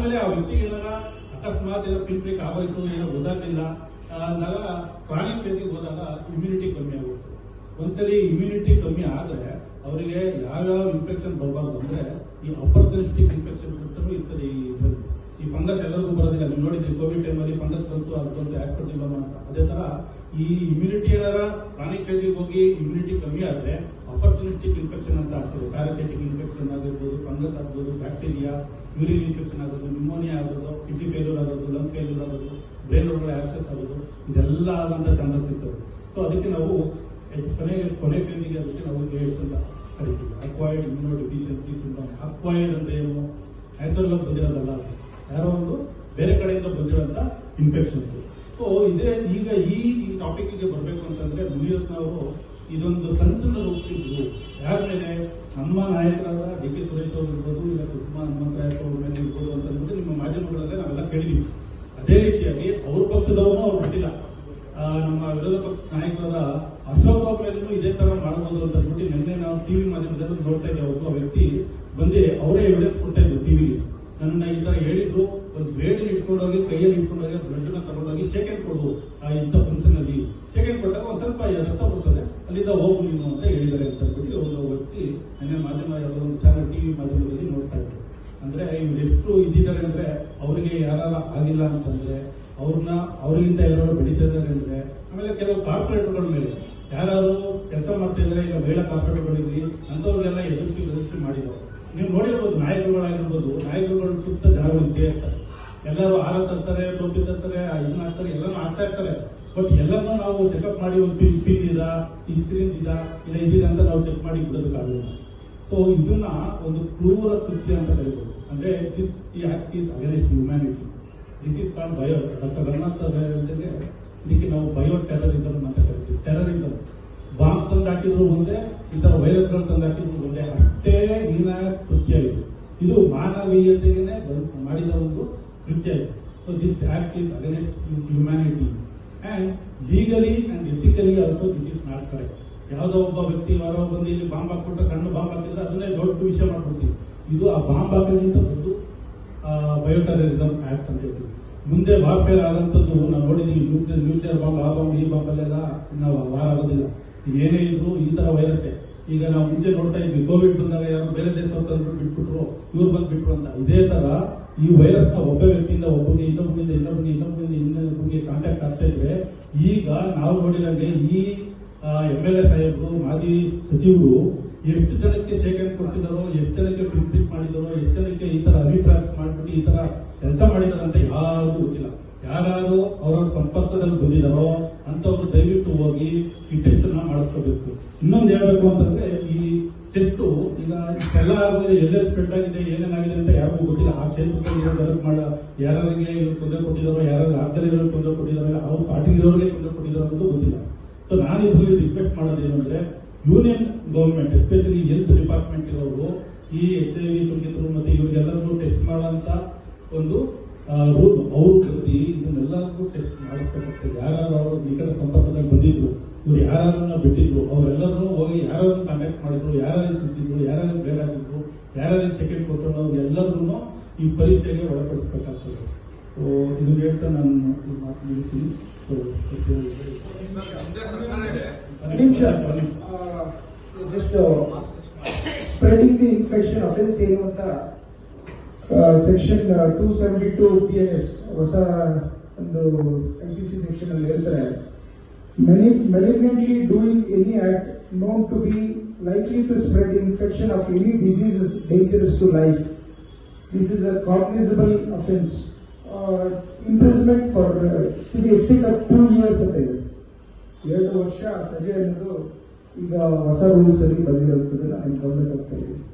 ಆಮೇಲೆ ಆ ವ್ಯಕ್ತಿಗೆ ಏನಾರ ಅಕಸ್ಮಾತ್ ಏನೋ ಪಿಂಪ್ರಿಕ್ ಆಗೋಯ್ತು, ಏನೋ ಗೊತ್ತಾಗ್ಲಿಲ್ಲ ಅಂದಾಗ ಕ್ರಾನಿಕ್ ಫೇಸಿಗೆ ಹೋದಾಗ ಇಮ್ಯುನಿಟಿ ಕಮ್ಮಿ ಆಗುತ್ತೆ. ಒಂದ್ಸರಿ ಇಮ್ಯುನಿಟಿ ಕಮ್ಮಿ ಆದ್ರೆ ಅವರಿಗೆ ಯಾವ್ಯಾವ ಇನ್ಫೆಕ್ಷನ್ ಬರಬಾರ್ದು ಅಂದ್ರೆ ಈ ಅಪರ್ಚುನಿಸ್ಟಿಕ್ ಇನ್ಫೆಕ್ಷನ್ಸ್ ಅಂತಲೂ ಇರ್ತದೆ. ಈ ಫಂಗಸ್ ಎಲ್ಲರಿಗೂ ಬರೋದಿಲ್ಲ. ನೀವು ನೋಡಿದ್ರಿ ಕೋವಿಡ್ ಟೈಮಲ್ಲಿ ಫಂಗಸ್ ಬಂತು, ಅದು ಬಂತು ಆಸ್ಪತ್ರೆಗೆ ಅಂತ. ಅದೇ ತರ ಈ ಇಮ್ಯುನಿಟಿ ಏನಾರ ಕ್ರಾನಿಕ್ ಫೇಸಿಗೆ ಹೋಗಿ ಇಮ್ಯುನಿಟಿ ಕಮ್ಮಿ ಆದ್ರೆ ಅಪರ್ಚುನಿಸ್ಟಿಕ್ ಇನ್ಫೆಕ್ಷನ್ ಅಂತ ಆಗ್ತದೆ. ಪ್ಯಾರಾಸೈಟಿಕ್ ಇನ್ಫೆಕ್ಷನ್ ಆಗಿರ್ಬೋದು, ಫಂಗಸ್ ಆಗ್ಬೋದು, ಬ್ಯಾಕ್ಟೀರಿಯಾ, ಯೂರಿನ್ ಇನ್ಫೆಕ್ಷನ್ ಆಗೋದು, ನ್ಯೂಮೋನಿಯಾ ಆಗೋದು, ಕಿಡ್ನಿ ಫೇಲ್ಯೂರ್ ಆಗೋದು, ಲಂಗ್ ಫೇಲ್ಯೂರ್ ಆಗೋದು, ಬ್ರೈನ್ ಒಳಗಡೆ ಆಕ್ಸೆಸ್ ಆಗೋದು, ಇದೆಲ್ಲ ಆಗುವಂತ ಚಾನ್ಸಸ್ ಇರ್ತವೆ. ಸೊ ಅದಕ್ಕೆ ನಾವು ಕೊನೆ ಫೇಸಿಗೆ ಅದಕ್ಕೆ ನಾವು ಏಡ್ಸ್ ಅಂತ ಕರಿತೀವಿ. Acquired immuno deficiency syndrome. Acquired ಅಂದ್ರೆ ಏನು? ನ್ಯಾಚುರಲ್ ಆಗಿ ಬಂದಿರೋದಲ್ಲ, ಯಾರೋ ಒಂದು ಬೇರೆ ಕಡೆಯಿಂದ ಬಂದಿರೋಂಥ ಇನ್ಫೆಕ್ಷನ್ಸ್. ಸೊ ಇದೇ ಈಗ ಈ ಟಾಪಿಕ್ಗೆ ಬರಬೇಕು ಅಂತಂದ್ರೆ ಮುನಿರತ್ನವರು ಇದೊಂದು ಸಂಚಲನ ರೂಪಿಸಿದ್ರು. ಯಾರ ಮೇಲೆ? ನಮ್ಮ ನಾಯಕರಾದ ಡಿ ಕೆ ಸುರೇಶ್ ಅವರು ಇರ್ಬೋದು, ಇಲ್ಲ ಕುಸುಮಾ ಹನುಮಂತರಾಯಪ್ಪ ಅವ್ರ ಮೇಲೆ ಇರ್ಬೋದು ಅಂತ ಅಂದ್ಬಿಟ್ಟು ನಿಮ್ಮ ಮಾಧ್ಯಮಗಳಲ್ಲೇ ನಾವೆಲ್ಲ ಕೇಳಿದೀವಿ. ಅದೇ ರೀತಿಯಾಗಿ ಅವ್ರ ಪಕ್ಷದವನು ಅವ್ರು ಬಿಟ್ಟಿಲ್ಲ. ನಮ್ಮ ವಿರೋಧ ಪಕ್ಷ ನಾಯಕರಾದ ಅಶೋಕ್ ಅವ್ರ ಮೇಲೂ ಇದೇ ತರ ಮಾಡಬಹುದು ಅಂತ ಅಂದ್ಬಿಟ್ಟು ನಿನ್ನೆ ನಾವು ಟಿವಿ ಮಾಧ್ಯಮದಲ್ಲಿ ನೋಡ್ತಾ ಇದ್ದೇವೆ. ಒಬ್ಬ ವ್ಯಕ್ತಿ ಬಂದು ಅವರೇ ಎವಿಡೆನ್ಸ್ ಕೊಡ್ತಾ ಇದ್ರು ಟಿವಿಗೆ. ನನ್ನ ಈ ತರ ಹೇಳಿದ್ರು, ಒಂದು ಬ್ಲೇಡ್ ಇಟ್ಕೊಂಡೋಗಿ ಕೈಯಲ್ಲಿ ಇಟ್ಕೊಂಡೋಗಿ ಬ್ಲಡ್ ನ ತಗೊಂಡೋಗಿ ಸೆಕೆಂಡ್ ಕೊಡು ಇಂಥ ಫಂಕ್ಷನ್ ಅಲ್ಲಿ. ಸೆಕೆಂಡ್ ಕೊಟ್ಟಾಗ ಒಂದ್ ಸ್ವಲ್ಪ ರಕ್ತ ಬರ್ತದೆ, ಅಲ್ಲಿಂದ ಹೋಗು ನೀನು ಅಂತ ಹೇಳಿದ್ದಾರೆ ಅಂತ ಅಂದ್ಬಿಟ್ಟು ಒಂದು ವ್ಯಕ್ತಿ ನನ್ನ ಮಾಧ್ಯಮ ಒಂದು ಚಾನಲ್ ಟಿವಿ ಮಾಧ್ಯಮದಲ್ಲಿ ನೋಡ್ತಾ ಇದ್ರು. ಅಂದ್ರೆ ಇವ್ರು ಎಷ್ಟು ಇದ್ದಿದ್ದಾರೆ ಅಂದ್ರೆ ಅವರಿಗೆ ಯಾರು ಆಗಿಲ್ಲ ಅಂತಂದ್ರೆ ಅವ್ರಿಗಿಂತ ಯಾರು ಬೆಳೀತಾ ಇದ್ದಾರೆ ಅಂದ್ರೆ, ಆಮೇಲೆ ಕೆಲವು ಕಾರ್ಪೊರೇಟ್ಗಳ ಮೇಲೆ ಯಾರು ಕೆಲಸ ಮಾಡ್ತಾ ಇದ್ದಾರೆ, ಈಗ ಮಹಿಳಾ ಕಾರ್ಪೊರೇಟ್ಗಳಿರ್ಲಿ ಅಂತವ್ರಿಗೆಲ್ಲ ಎದುರಿಸಿ ಮಾಡಿದ್ದಾರೆ. ನೀವು ನೋಡಿರ್ಬೋದು, ನಾಯಕರುಗಳ ಸುತ್ತ ಜನಗಳು ಇದ್ದೇ ಇರ್ತಾರೆ. ಎಲ್ಲರೂ ಆರ ತರ್ತಾರೆ, ಟೋಪಿ ತರ್ತಾರೆ, ಇದನ್ನ ಹಾಕ್ತಾರೆ, ಎಲ್ಲಾನು ಆಗ್ತಾ ಇರ್ತಾರೆ. ಬಟ್ ಎಲ್ಲರನ್ನೂ ನಾವು ಚೆಕ್ಅಪ್ ಮಾಡಿ ಒಂದು ಪಿನ್ ಇದಾ, ಇನ್ಸಿಡೆನ್ಸ್ ಇದಾ, ಇಲ್ಲ ಇದಿಲ್ಲ ಅಂತ ನಾವು ಚೆಕ್ ಮಾಡಿ ಬಿಡೋದಕ್ಕಾಗಲ್ಲ. ಸೊ ಇದನ್ನ ಒಂದು ಕ್ರೂರ ಕೃತ್ಯ ಅಂತ ಕರೀಬಹುದು. ಅಂದ್ರೆ this act is against humanity. This is called bio. Doctor Ramanath sir ಹೇಳಿದಂಗೆ ಇದಕ್ಕೆ ನಾವು ಬಯೋ ಟೆರರಿಸಮ್ ಅಂತ ಕರಿತೀವಿ. ಟೆರರಿಸಮ್ ಬಾಂಬ್ ತಂದು ಹಾಕಿದ್ರು ಒಂದೇ, ಈ ತರ ವೈರಸ್ಗಳು ತಂದು ಹಾಕಿದ್ರು ಒಂದೇ. ಅಷ್ಟೇ ಹೀನಾಯ ಕೃತ್ಯ ಇದು ಮಾನವೀಯತೆಗೆ ಮಾಡಿದ ಒಂದು ಕೃತ್ಯ ಇದೆ. So this act is against humanity and legally and ethically also this is not correct. ಯಾವುದೋ ಒಬ್ಬ ವ್ಯಕ್ತಿ ಹೊರ ಬಂದು ಇಲ್ಲಿ ಬಾಂಬ್ ಹಾಕ್ಬಿಟ್ರೆ, ಸಣ್ಣ ಬಾಂಬ್ ಹಾಕಿದ್ರೆ ಅದನ್ನೇ ದೊಡ್ಡ ವಿಷಯ ಮಾಡ್ಬಿಡ್ತೀವಿ. ಇದು ಆ ಬಾಂಬ್ ಹಾಕೋದ್ರಿಂದ ದೊಡ್ಡ ಬಯೋಟೆರರಿಸಮ್ ಆಕ್ಟ್ ಅಂತ ಹೇಳ್ತೀವಿ. ಮುಂದೆ ವಾರ್ಫೇರ್ ಆದಂತದ್ದು ನಾವು ನೋಡಿದೀವಿ. ನ್ಯೂಕ್ಲಿಯರ್ ಬಾಂಬ್, ಆ ಬಾಂಬ್, ಈ ಬಾಂಬ್ ಅಲ್ಲೆಲ್ಲ ನಾವು ವಾರ ಆಗೋದಿಲ್ಲ. ಏನೇ ಇದ್ರು ಈ ತರ ವೈರಸ್ಸೇ. ಈಗ ನಾವು ಮುಂಚೆ ನೋಡ್ತಾ ಇದ್ವಿ, ಕೋವಿಡ್ ಬಂದಾಗ ಯಾರು ಬೇರೆ ದೇಶದವ್ರು ತಂದು ಬಿಟ್ಬಿಟ್ರು, ಇವ್ರು ಬಂದ್ಬಿಟ್ರು ಅಂತ. ಇದೇ ತರ ಈ ವೈರಸ್ ನ ಒಬ್ಬ ವ್ಯಕ್ತಿಯಿಂದ ಒಬ್ಬನಿಗೆ, ಇನ್ನೊಬ್ಬನಿಗೆ ಕಾಂಟ್ಯಾಕ್ಟ್ ಆಗ್ತಾ ಇದ್ರೆ, ಈಗ ನಾವು ನೋಡಿದಂಗೆ ಈ MLA ಸಾಹೇಬರು, ಮಾಜಿ ಸಚಿವರು ಎಷ್ಟು ಜನಕ್ಕೆ ಶೇಖರಣೆ ಕೊಡಿಸಿದಾರೋ, ಎಷ್ಟು ಜನಕ್ಕೆ ಪಿಂಪಿಟ್ ಮಾಡಿದಾರೋ, ಎಷ್ಟು ಜನಕ್ಕೆ ಈ ತರ ಅರಿಟ್ರಾಕ್ಸ್ ಮಾಡ್ಬಿಟ್ಟು ಈ ತರ ಕೆಲಸ ಮಾಡಿದಾರೆ ಅಂತ ಯಾರಿಗೂ ಗೊತ್ತಿಲ್ಲ. ಯಾರು ಅವರ ಸಂಪರ್ಕದಲ್ಲಿ ಬಂದಿದಾರೋ ಅಂತವ್ರು ದಯವಿಟ್ಟು ಹೋಗಿ ಈ ಟೆಸ್ಟ್ ಅನ್ನ ಮಾಡಿಸ್ಕೋಬೇಕು. ಇನ್ನೊಂದು ಹೇಳ್ಬೇಕು ಅಂತಂದ್ರೆ, ಈ ಟೆಸ್ಟ್ ಈಗ ಇಷ್ಟೆಲ್ಲ ಆಗೋಗಿದೆ, ಎಲ್ಲೆಲ್ಲಿ ಸ್ಪ್ರೆಡ್ ಆಗಿದೆ, ಏನೇನಾಗಿದೆ ಅಂತ ಯಾರಿಗೂ ಗೊತ್ತಿಲ್ಲ. ಆ ಕ್ಷೇತ್ರದಲ್ಲಿ ಯಾರಿಗೆ ತೊಂದರೆ ಕೊಟ್ಟಿದಾರೋ, ಯಾರು ಆಗ್ದಲ್ಲಿರೋ ತೊಂದರೆ ಕೊಟ್ಟಿದಾರೋ, ಅವ್ರು ಪಾರ್ಟಿಗಿರೋರಿಗೆ ತೊಂದರೆ ಕೊಟ್ಟಿದಾರೋ ಅನ್ನೋದು ಗೊತ್ತಿಲ್ಲ. ಸೊ ನಾನು ಇದರಲ್ಲಿ ರಿಕ್ವೆಸ್ಟ್ ಮಾಡೋದು ಏನಂದ್ರೆ, union government especially health department ಇರೋರು ಈ HIV ಸೋಂಕಿತರು ಮತ್ತೆ ಇವರಿಗೆಲ್ಲರೂ ಟೆಸ್ಟ್ ಮಾಡೋಂತ ಒಂದು ರೂಲ್ ಅವರು ಕರೆದಿ ಇದನ್ನೆಲ್ಲರಿಗೂ ಟೆಸ್ಟ್ ಮಾಡಿಸ್ಬೇಕಾಗ್ತದೆ. ಯಾರು ಅವರು ನಿಕಟ ಸಂಪರ್ಕದಲ್ಲಿ ಬಂದಿದ್ರು, ಇವ್ರು ಯಾರನ್ನ ಬಿಟ್ಟಿದ್ರು, ಅವರೆಲ್ಲರೂ ಹೋಗಿ ಯಾರನ್ನು ಕಾಂಟ್ಯಾಕ್ಟ್ ಮಾಡಿದ್ರು, ಯಾರು ಸುತ್ತಿದ್ರು, ಯಾರು ಬೇರೆ ಆಗಿದ್ರು, ಯಾರು ಸೆಕೆಂಡ್ ಕೊಟ್ಟರು, ಅವ್ರಿಗೆಲ್ಲರೂ ಈ ಪರೀಕ್ಷೆಗೆ ಒಳಪಡಿಸಬೇಕಾಗ್ತದೆ. ಸೊ ಇದು ಹೇಳ್ತಾ ನಾನು ಮಾತು ಮುಗಿಸ್ತೀನಿ. Just spreading the infection offence ಏನು ಅಂತ ಸೆಕ್ಷನ್ 272 PNS ಹೊಸ ಒಂದು IPC ಸೆಕ್ಷನ್ ಅಲ್ಲಿ ಹೇಳ್ತಾರೆ. malignantly doing any act known to be likely to spread infection of any disease is dangerous to life. This is a cognizable offense. Imprisonment for to the extent of 2 years ಅಂತ ಇದೆ. 2 ವರ್ಷ ಸಜೆ ಅನ್ನೋದು ಈಗ ಹೊಸ rules ಅಲ್ಲಿ ಬಂದಿರುತ್ತದೆ. ನಾನು ಗಮನಕ್ಕೆ ಹೋಗ್ತಾ ಇದ್ದೀನಿ.